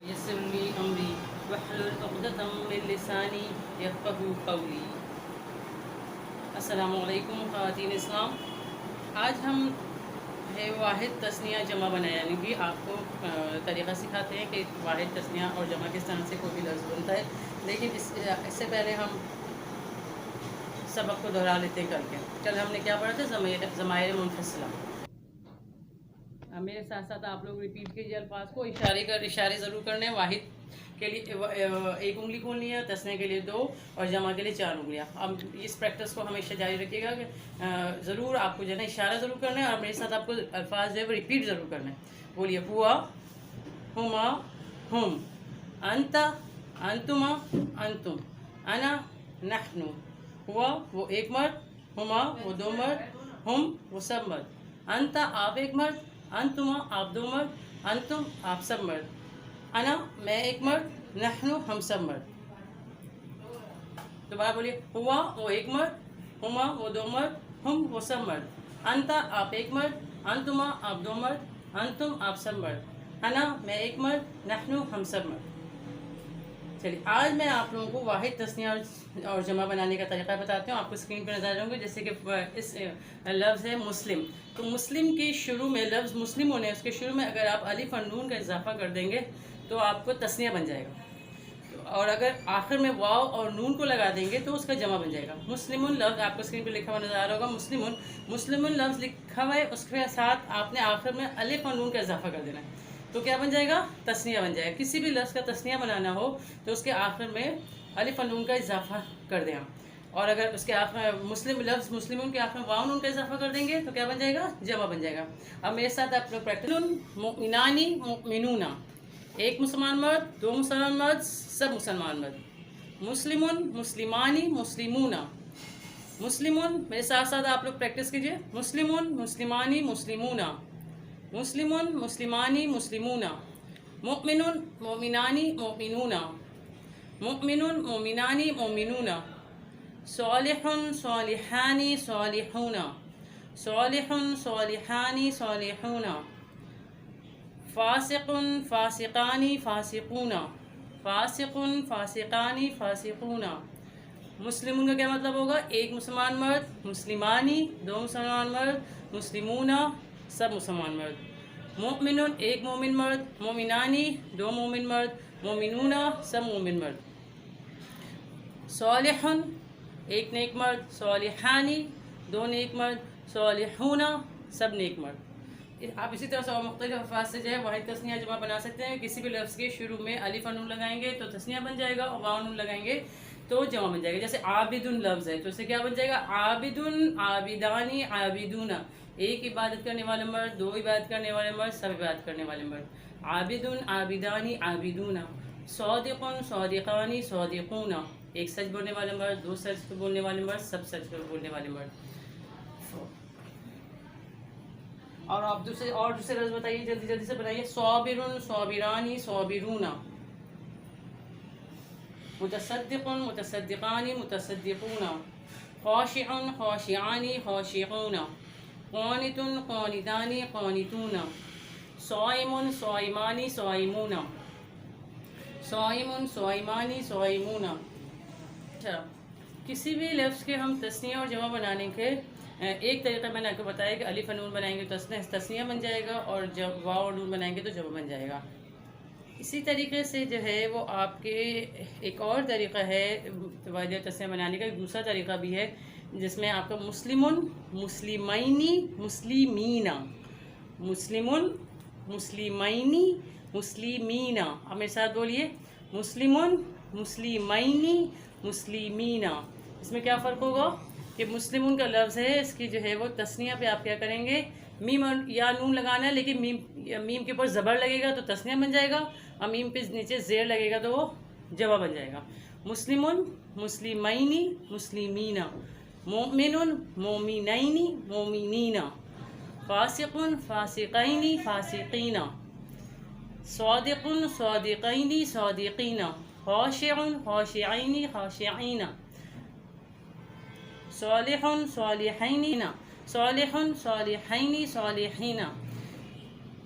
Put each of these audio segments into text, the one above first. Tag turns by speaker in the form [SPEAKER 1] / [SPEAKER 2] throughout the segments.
[SPEAKER 1] یسر لی امری واحلل عقدۃ من لسانی یفقہوا قولی۔ السلام علیکم خواتین اسلام۔ آج ہم واحد تثنیہ جمع بنایا، یعنی کہ آپ کو طریقہ سکھاتے ہیں کہ واحد تثنیہ اور جمع کس طرح سے کوئی بھی لفظ بنتا ہے، لیکن اس سے پہلے ہم سبق کو دہرا لیتے ہیں کر کے۔ کل ہم نے کیا پڑھا تھا؟ ضمائر منفصلہ۔ میرے ساتھ ساتھ آپ لوگ ریپیٹ کیجیے الفاظ کو، اشارے ضرور کرنے ہیں۔ واحد کے لیے ایک انگلی کھولنی ہے، تثنیہ کے لیے 2 اور جمع کے لیے 4 انگلیاں۔ اب اس پریکٹس کو ہمیشہ جاری رکھیے گا کہ ضرور آپ کو جو ہے نا اشارہ ضرور کرنا ہے، اور میرے ساتھ آپ کو الفاظ جو ہے وہ ریپیٹ ضرور کرنا ہے۔ بولیے، ہوا، ہما، ہم، انت، انتما، انتم، انا، نحن۔ ہوا وہ ایک مرد، ہما وہ 2 مرد، ہم وہ سب مرد، انت آپ ایک مرد، انتما آپ 2 مرد، انتم آپ سب مرد، انا میں ایک مرد، نحن ہم سب مرد۔ دوبارہ بولیے، ہوا وہ ایک مرد، ہما وہ 2 مرد، ہم وہ سب مرد، انت آپ ایک مرد، انتما آپ 2 مرد، انتم آپ سب مرد، انا میں ایک مرد، نحن ہم سب مرد۔ چلیے، آج میں آپ لوگوں کو واحد تثنیہ اور جمع بنانے کا طریقہ بتاتی ہوں۔ آپ کو اسکرین پہ نظر آ جاؤں گے، جیسے کہ اس لفظ ہے مسلم، تو مسلم کے شروع میں لفظ مسلم ہونے اس کے شروع میں اگر آپ الف اور نون کا اضافہ کر دیں گے تو آپ کو تثنیہ بن جائے گا، اور اگر آخر میں واو اور نون کو لگا دیں گے تو اس کا جمع بن جائے گا۔ مسلمن لفظ آپ کو اسکرین پہ لکھا ہوا نظر آ رہا ہوگا، مسلمن لفظ لکھا ہوا ہے، اس کے ساتھ آپ نے آخر میں الف اور نون کا اضافہ کر دینا ہے، تو کیا بن جائے گا؟ تثنیہ بن جائے گا۔ کسی بھی لفظ کا تثنیہ بنانا ہو تو اس کے آخر میں الف اور نون کا اضافہ کر دیں آپ، اور اگر اس کے آخر لفظ مسلمون کے آخر میں واو نون کا اضافہ کر دیں گے تو کیا بن جائے گا؟ جمع بن جائے گا۔ اب میرے ساتھ آپ لوگ پریکٹس، مؤمنانی مؤمنون، ایک مسلمان مرد، 2 مسلمان مرد، سب مسلمان مرد، مسلمون مسلمانی مسلمون، مسلمون میرے ساتھ ساتھ آپ لوگ پریکٹس کیجئے، مسلمون مسلمانی مسلمون، مسلمون مسلمانی مسلمون، مؤمنون مؤمنانی مؤمنون، مؤمنون مؤمنانی مؤمنون، صالح صالحانی صالحون، صالح صالحانی صالحون، فاسق فاسقانی فاسقون، فاسق فاسقانی فاسقون۔ مسلمون کا کیا مطلب ہوگا؟ ایک مسلمان مرد، مسلمانی 2 مسلمان مرد، مسلمون سب مسلمان مرد، مؤمنون ایک مومن مرد، مومنانی 2 مومن مرد، مومنون سب مومن مرد، صالح ایک نیک مرد، صالحانی 2 نیک مرد، صالحون سب نیک مرد۔ آپ اسی طرح سے اور مختلف الفاظ سے جو ہے واحد تثنیہ جمع بنا سکتے ہیں۔ کسی بھی لفظ کے شروع میں الف اور نون لگائیں گے تو تثنیہ بن جائے گا، اور واو نون لگائیں گے تو جمع بن جائے گا۔ جیسے عابدن لفظ ہے تو اسے کیا بن جائے گا؟ عابدن عابدانی عابدون، ایک عبادت کرنے والے مرد، 2 عبادت کرنے والے مرد، سب عبادت کرنے والے مرد، عابدن عابدانی عابدون، صادق صادقانی صادقون، ایک سچ بولنے والے مرد، 2 سچ بولنے والے مرد، سب سچ بولنے والے مرد۔ اور آپ دوسرے لفظ بتائیے، جلدی سے بنائیے، صابر صابرانی صابرون، متصدق متصدقانی متصدقون، خاشع خاشعانی خاشعون، قانت قانتانی قانتون، صائم صائمانی صائمون، صائم صائمانی صائمون۔ اچھا، کسی بھی لفظ کے ہم تثنیہ اور جمع بنانے کے ایک طریقہ میں نے آپ کو بتایا کہ الف اور نون بنائیں گے تو تثنیہ بن جائے گا، اور جب واو اور نون بنائیں گے تو جمع بن جائے گا۔ اسی طریقے سے جو ہے وہ آپ کے ایک اور طریقہ ہے واحد تثنیہ بنانے کا، ایک دوسرا طریقہ بھی ہے جس میں آپ کا مسلمن مسلمینی مسلمین، مسلمن مسلمینی مسلمین۔ اب میرے ساتھ بولیے، مسلمن مسلمینی مسلمین۔ اس میں کیا فرق ہوگا کہ مسلمون کا لفظ ہے، اس کی جو ہے وہ تثنیہ پہ آپ کیا کریں گے؟ میم یا نون لگانا ہے، لیکن میم کے اوپر زبر لگے گا تو تثنیہ بن جائے گا، اور میم پہ نیچے زیر لگے گا تو وہ جمع بن جائے گا۔ مسلمن مسلمینی مسلمین، مومن مومنینی مومنین، فاسق فاسقینی فاسقین، صادق صادقینی صادقین، خاشع خاشعینی خاشعین، صالح صالحین صالح صالحین صالحین،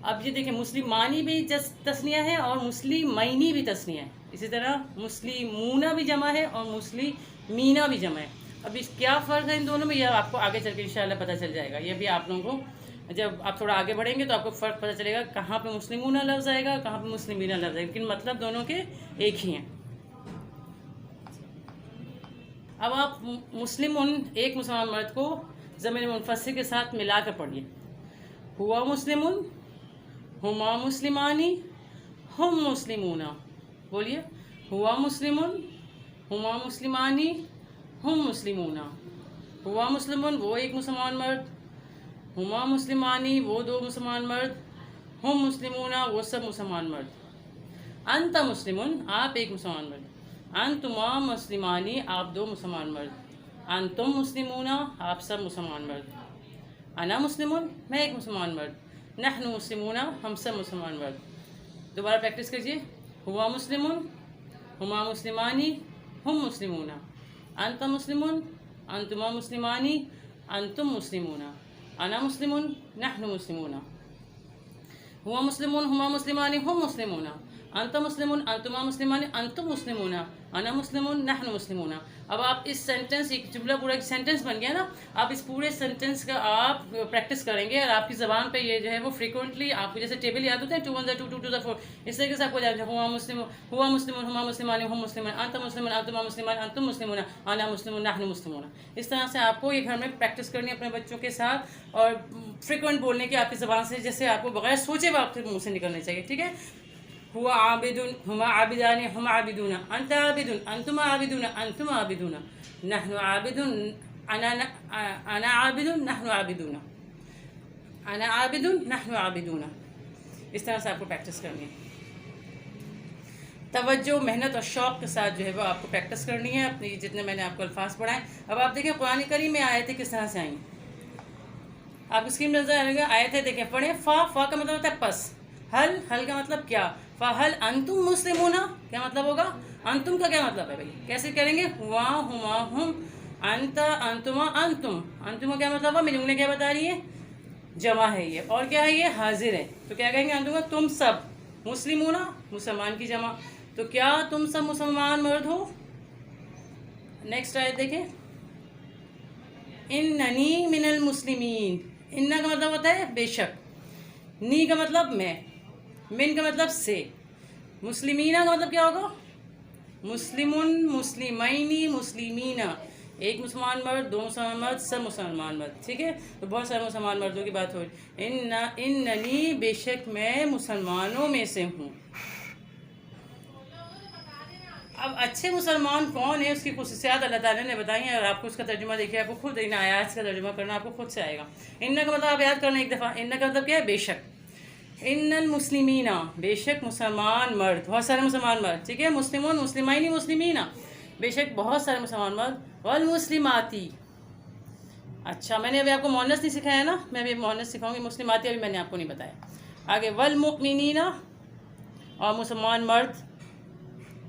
[SPEAKER 1] اب یہ دیکھیں مسلمانی بھی تسنیہ ہے اور مسلمینی بھی تسنیہ ہے، اسی طرح مسلمونہ بھی جمع ہے اور مسلمینہ بھی جمع ہے. اب اس کیا فرق ہے ان دونوں میں، یہ آپ کو آگے چل کے انشاءاللہ پتہ چل جائے گا. یہ بھی آپ لوگوں کو جب آپ تھوڑا آگے بڑھیں گے تو آپ کو فرق پتہ چلے گا کہاں پہ مسلمونہ لفظ آئے گا کہاں پہ مسلمینہ لفظ آئے گا، لیکن مطلب دونوں کے ایک ہی ہیں. اب آپ مسلمون ایک مسلمان مرد کو ضمیر منفصل کے ساتھ ملا کر پڑھیے. ہوا مسلمون، ہما مسلمانی، ہم مسلمون. بولیے ہوا مسلمون، ہما مسلمانی، ہم مسلمون. ہوا مسلمون وہ ایک مسلمان مرد، ہما مسلمانی وہ دو مسلمان مرد، ہم مسلمون وہ سب مسلمان مرد. انت مسلمون آپ ایک مسلمان مرد، انتما مسلمانی آپ دو مسلمان مرد، انتم مسلمون آپ سب مسلمان مرد. انا مسلمون میں ایک مسلمان مرد، نحن مسلمون ہم سب مسلمان مرد. دوبارہ پریکٹس کیجیے. ہوا مسلمون، ہما مسلمانی، ہم مسلمون. انت مسلمون، انتما مسلمانی، انتم مسلمون. انا مسلمون، نحن مسلمون. ہوا مسلمون، ہما مسلمانی، ہم مسلمون. انت مسلمون، انتما مسلمانی، انتم مسلمون. انا مسلمون، نحن مسلمون. اب آپ اس سینٹنس، ایک جملہ پورا ایک سینٹنس بن گیا نا. آپ اس پورے سینٹنس کا آپ پریکٹس کریں گے اور آپ کی زبان پہ یہ جو ہے وہ فریکوینٹلی آپ کو جیسے ٹیبل یاد ہوتے ہیں 2 1 2 2 2 4 اس طریقے سے آپ کو یاد ہے. ہوا مسلم، ہوا مسلمون، ہما مسلمانی، ہم مسلمون. انت مسلمون، انتما مسلمان، انتم مسلمون. انا مسلمون، نحن مسلمون. اس طرح سے آپ کو یہ گھر میں پریکٹس کرنی ہے اپنے بچوں کے ساتھ اور فریکوینٹ بولنے کی آپ کی زبان سے، جیسے آپ کو بغیر سوچے وہ آپ کے منہ سے نکلنے چاہیے. ٹھیک ہے. ہوا عابدون، ہما عابدان، ہم عابدون. انت عابدون، انتم عابدون، انتم عابدون. نحن عابدون، انا عابدون، نحن عابدون. انا عابدون، نحن عابدون. اس طرح سے آپ کو پریکٹس کرنی ہے. توجہ، محنت اور شوق کے ساتھ جو ہے وہ آپ کو پریکٹس کرنی ہے اپنی جتنے میں نے آپ کو الفاظ پڑھائے. اب آپ دیکھیں قرآن کریم میں آیتیں کس طرح سے آئیں. آپ اسکرین میں نظر آئے گا آیتیں دیکھیں پڑھیں. فا کا مطلب ہوتا ہے پس. حل کا مطلب کیا. فہل انتم مسلمون کیا مطلب ہوگا. انتم کا کیا مطلب ہے بھائی، کیسے کریں گے. ہوا، ہما، ہم. انت، انتما، انتم. انتم کا کیا مطلب ہے، میری انگلیں کیا بتا رہی ہے، جمع ہے یہ. اور کیا ہے یہ، حاضر ہے. تو کیا کہیں گے انتم کا تم سب. مسلمون مسلمان کی جمع. تو کیا تم سب مسلمان مرد ہو. نیکسٹ آیت دیکھیں. اننی من المسلمین. ان کا مطلب ہوتا ہے بے شک. نی کا مطلب میں. من کا مطلب سے. مسلمینہ کا مطلب کیا ہوگا، مسلمون، مسلمینی، مسلمینہ. ایک مسلمان مرد، دو مسلمان مرد، سب مسلمان مرد. ٹھیک ہے. تو بہت سارے مسلمان مردوں کی بات ہو رہی. اننی بے شک میں مسلمانوں میں سے ہوں. اب اچھے مسلمان کون ہیں اس کی خصوصیات اللہ تعالیٰ نے بتائی ہیں اور آپ کو اس کا ترجمہ دیکھیے. آپ کو خود ان آیات کا ترجمہ کرنا آپ کو خود سے آئے گا. ان کا مطلب آپ یاد کرنا ایک دفعہ. ان کا مطلب کیا ہے، بے شک. ان المسلمین بے شک مسلمان مرد، بہت سارے مسلمان مرد. ٹھیک ہے. مسلمون، مسلمینی، مسلمینہ بے شک بہت سارے مسلمان مرد. والمسلماتی. اچھا میں نے ابھی آپ کو مؤنث نہیں سکھایا نا، میں ابھی مؤنث سکھاؤں گی. مسلماتی ابھی میں نے آپ کو نہیں بتایا. آگے والمؤمنین اور مسلمان مرد.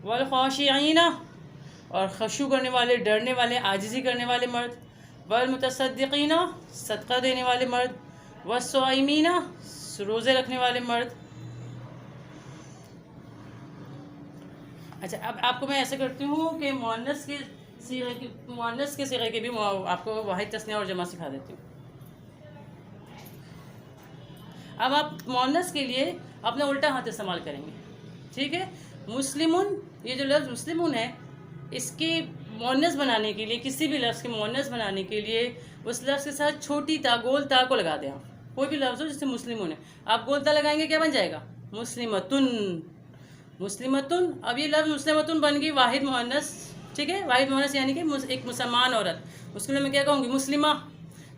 [SPEAKER 1] والخاشعین اور خشوع کرنے والے، ڈرنے والے، عاجزی کرنے والے مرد. والمتصدقین صدقہ دینے والے مرد. والصائمین روزے رکھنے والے مرد. اچھا اب آپ کو میں ایسے کرتی ہوں کہ مؤنث کے صیغے کے بھی آپ کو واحد تثنیہ اور جمع سکھا دیتی ہوں. اب آپ مؤنث کے لیے اپنا الٹا ہاتھ استعمال کریں گے. ٹھیک ہے. مسلمون، یہ جو لفظ مسلمون ہے اس کی مؤنث بنانے کے لیے، کسی بھی لفظ کے مؤنث بنانے کے لیے اس لفظ کے ساتھ چھوٹی تا، گول تا کو لگا دیں. آپ کوئی بھی لفظ ہو جس سے مسلمون ہے آپ گول تا لگائیں گے کیا بن جائے گا، مسلمتن. مسلمتن. اب یہ لفظ مسلمتن بن گئی واحد مؤنث. ٹھیک ہے. واحد مؤنث یعنی کہ ایک مسلمان عورت. اس کے لیے میں کیا کہوں گی، مسلمہ.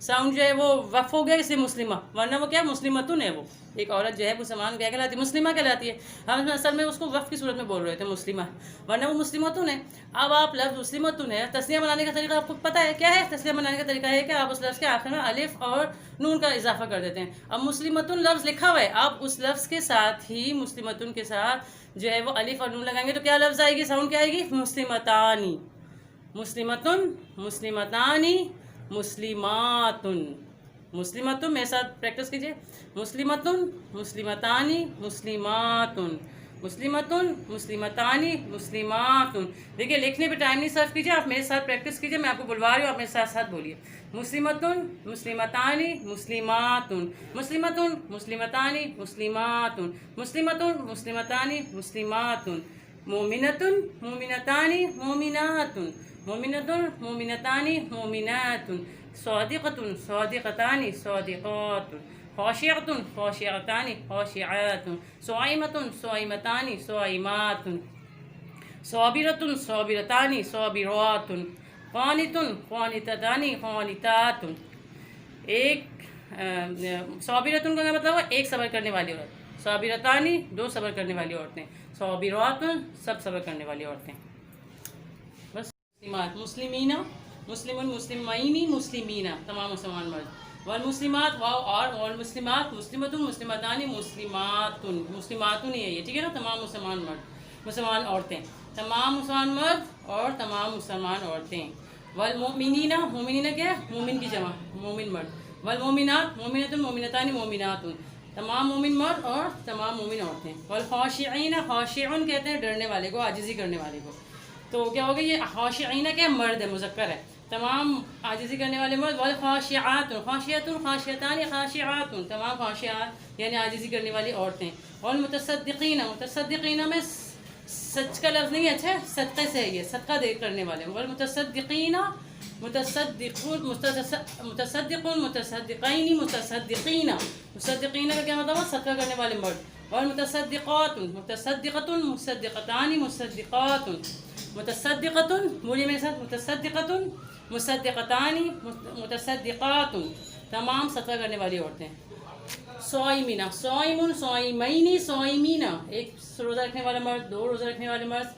[SPEAKER 1] ساؤنڈ جو ہے وہ وقف ہو گیا اس سے مسلمہ، ورنہ وہ کیا مسلمتن ہے. وہ ایک عورت جو ہے مسلمان کیا کہلاتی ہے، مسلمہ کہلاتی ہے. ہم اصل میں اس کو وقف کی صورت میں بول رہے تھے مسلمہ، ورنہ وہ مسلمتن ہے. اب آپ لفظ مسلمتن ہے، تسنیہ بنانے کا طریقہ آپ کو پتہ ہے کیا ہے. تسنیہ بنانے کا طریقہ ہے کہ آپ اس لفظ کے آخر میں الف اور نون کا اضافہ کر دیتے ہیں. اب مسلمتن لفظ لکھا ہوا ہے، آپ اس لفظ کے ساتھ ہی مسلمتن کے ساتھ جو ہے وہ الف اور نون لگائیں گے تو کیا لفظ آئے گی، ساؤنڈ کیا آئے گی، مسلمتانی. مسلمتن، مسلمتانی، مسلماتن. مسلمتن، میرے ساتھ پریکٹس کیجیے، مسلمتن، مسلمتانی، مسلماتن، مسلمتن، مسلمتانی، مسلماتن. دیکھیے لکھنے پہ ٹائم نہیں صرف کیجیے، آپ میرے ساتھ پریکٹس کیجیے، میں آپ کو بلوا رہی ہوں، آپ میرے ساتھ ساتھ بولیے، مسلمتن، مسلمتانی، مسلماتن، مسلمتن، مسلمتانی، مسلماتن، مسلمتن، مسلمتانی، مسلماتن، مومنتن، مومنتانی، مومناتن، مومنتن، مومنتانی، مومناتن، صادقتن، صادقتانی، صادقاتن، خاشعتن، خاشعتانی، خاشعاتن، صائمتن، صائمتانی، صائماتن، صابرتن، صابرتانی، صابراتن، قانتن، قانتتانی، قانتاتن. ایک صابرتن کا مطلب ہے ایک صبر کرنے والی عورت، صابرتانی دو صبر کرنے والی عورتیں، صابراتن سب صبر کرنے والی عورتیں. بس. مسلمات، مسلمینہ، مسلمن، مسلمینی، مسلمینہ تمام مسلمان مرد، والمسلمات واو اور والمسلمات، مسلمتن، مسلمتانی، مسلماتن، مسلماتن ہی ہے یہ، ٹھیک ہے نا، تمام مسلمان مرد، مسلمان عورتیں، تمام مسلمان مرد اور تمام مسلمان عورتیں. والمؤمنین، مومنین کیا ہے؟ مومن کی جمع، مومن مرد. والمؤمنات، مومنۃ، مومنتان، مومنات تمام مومن مرد اور تمام مومن عورتیں. والخاشعین، خاشعون کہتے ہیں ڈرنے والے کو، عاجزی کرنے والے کو. تو کیا ہوگا یہ خاشعین کیا مرد ہے، مذکر ہے، تمام عاجزی کرنے والے مرد. والخاشعات، خاشعۃ، خاشعتان، خاشعات تمام خاشعات یعنی عاجزی کرنے والی عورتیں. والمتصدقین، متصدقین میں سچ کا لفظ نہیں ہے، اچھا صدقے سے ہے یہ، صدقہ دے کرنے والے. والمتصدقین، متصدقون، متصدقون، متصدقین، متصدقین، متصدقین کا کیا مطلب ہے؟ صدقہ کرنے والے مرد. والمتصدقات، متصدقۃ، مصدقتان، مصدقات، متصدقۃ بولیے میرے ساتھ، متصدقۃ، مصدقتان، متصدقات تمام صدقہ کرنے والی عورتیں. صائمینہ، صائمن، صائمین، صائمین ایک روزہ رکھنے والا مرد، دو روزہ رکھنے والے مرد،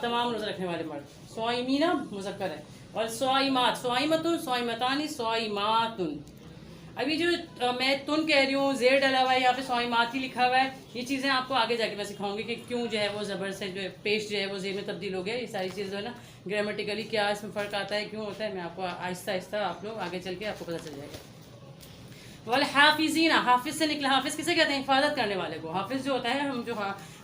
[SPEAKER 1] تمام روزہ رکھنے والے مرد. صائمینہ مذکر ہے. اور صائمات، صائمتن، صائمتانی، صائمات. ابھی جو میں تن کہہ رہی ہوں، زیر ڈلا ہوا ہے یہاں پہ، صائمات ہی لکھا ہوا ہے، یہ چیزیں آپ کو آگے جا کے میں سکھاؤں گی کہ کیوں جو ہے وہ زبر سے جو ہے پیش جو ہے وہ زیر میں تبدیل ہو گیا. یہ ساری چیز جو ہے نا گرامیٹیکلی کیا اس میں فرق آتا ہے، کیوں ہوتا ہے، میں آپ کو آہستہ آہستہ آپ لوگ آگے چل کے آپ کو پتہ چل جائے گا. والحافظین، حافظ سے نکلا، حافظ کسے کہتے ہیں؟ حفاظت کرنے والے کو. حافظ جو ہوتا ہے، ہم جو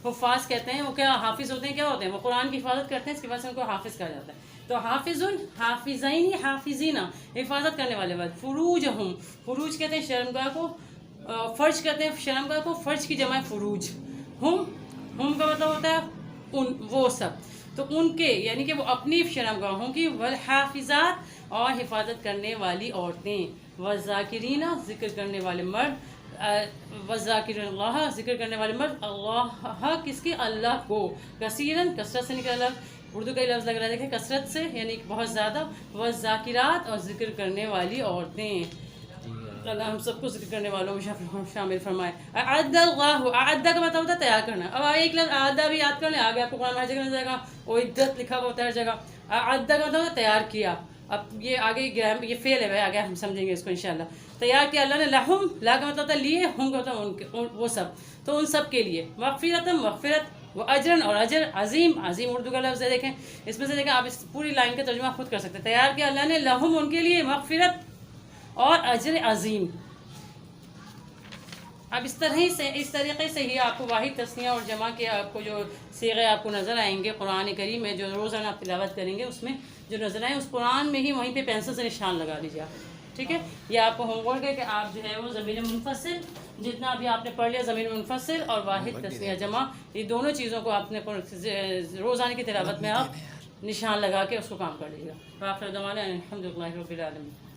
[SPEAKER 1] حفاظ کہتے ہیں وہ کیا حافظ ہوتے ہیں، کیا ہوتے ہیں؟ وہ قرآن کی حفاظت کرتے ہیں، اس کے بعد سے ان کو حافظ کہا جاتا ہے. تو حافظ، حافظین، حافظین حفاظت کرنے والے بعد. فروجہم، فروج کہتے ہیں شرمگاہ کو، فرج کہتے ہیں شرمگاہ کو، فرج کی جمع ہے فروج. ہم کا مطلب ہوتا ہے ان، وہ سب، تو ان کے یعنی کہ وہ اپنی شرمگاہوں کی. والحافظات اور حفاظت کرنے والی عورتیں. والذاکرین ذکر کرنے والے مرد. والذاکرین اللہ ذکر کرنے والے مرد. اللہ کس کی؟ اللہ کو. کثیرن کثرت سے نکلا لفظ، اردو کا لفظ لگ رہا ہے دیکھیں کثرت سے یعنی بہت زیادہ. والذاکرات اور ذکر کرنے والی عورتیں. اللہ ہم سب کو ذکر کرنے والوں میں شامل فرمائے. اعد اللہ، اعد کا مطلب ہوتا ہے تیار کرنا. اب ایک لفظ اعدہ بھی یاد کر لیں، آگے آپ کو قرآن ہر جگہ مل جائے گا، اعدت لکھا ہوا ہوتا ہے ہر جگہ. اعد کا مطلب ہوتا ہے تیار کیا. اب یہ آگے یہ فعل ہے، آگے ہم سمجھیں گے اس کو انشاءاللہ. تیار کیا اللہ نے. لہم، لا کا مطلب ہوتا ہے لیے، ہم کا مطلب ان وہ سب، تو ان سب کے لیے. مغفرۃ، مغفرت، وہ اجرن اور اجر. عظیم، عظیم اردو کا لفظ ہے، دیکھیں اس میں سے دیکھیں آپ اس پوری لائن کا ترجمہ خود کر سکتے ہیں. تیار کیا اللہ نے لہم ان کے لیے، مغفرت اور اجر عظیم. اب اس طریقے سے ہی آپ کو واحد تثنیہ اور جمع کے آپ کو جو صیغے آپ کو نظر آئیں گے قرآن کریم میں، جو روزانہ آپ تلاوت کریں گے، اس میں جو نظر آئیں اس قرآن میں ہی وہیں پہ پینسل سے نشان لگا لیجیے آپ. ٹھیک ہے، یہ آپ کو ہوم ورک ہے کہ آپ جو ہے وہ ضمیر منفصل جتنا بھی آپ نے پڑھ لیا، ضمیر منفصل اور واحد تثنیہ جمع، یہ دونوں چیزوں کو آپ نے روزانہ کی تلاوت میں آپ نشان لگا کے اس کو کام کر لیجیے. آخر دعوانا الحمدللہ رب العالمین.